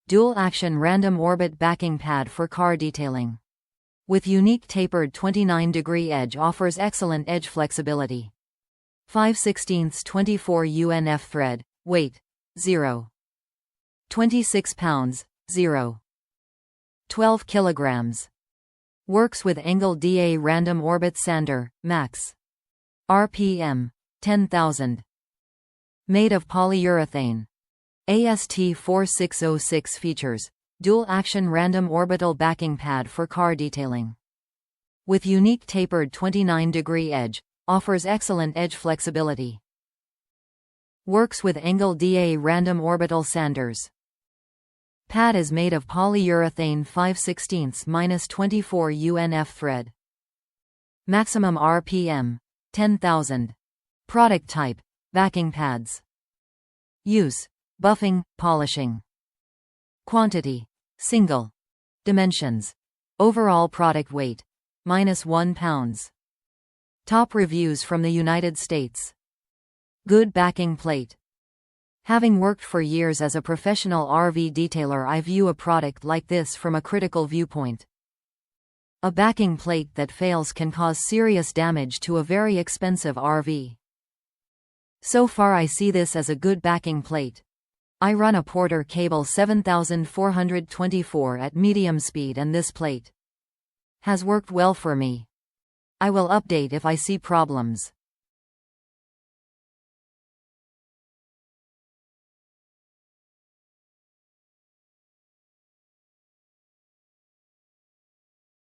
dual-action random orbit backing pad for car detailing. With unique tapered 29-degree edge, offers excellent edge flexibility. 5/16 24 UNF thread, weight 0.26 pounds, 0.12 kilograms. Works with angle DA random orbit sander, max. RPM 10,000. Made of polyurethane. AST4606 Features, dual-action random orbital backing pad for car detailing. With unique tapered 29-degree edge, offers excellent edge flexibility. Works with angle DA random orbital sanders. Pad is made of polyurethane 5/16 24 UNF thread. Maximum RPM 10,000. Product type: backing pads. Use: buffing, polishing. Quantity: single. Dimensions: overall product weight -1 pounds. Top reviews from the United States. Good backing plate. Having worked for years as a professional RV detailer, I view a product like this from a critical viewpoint. A backing plate that fails can cause serious damage to a very expensive RV. So far I see this as a good backing plate. I run a Porter cable 7424 at medium speed, and this plate has worked well for me. I will update if I see problems.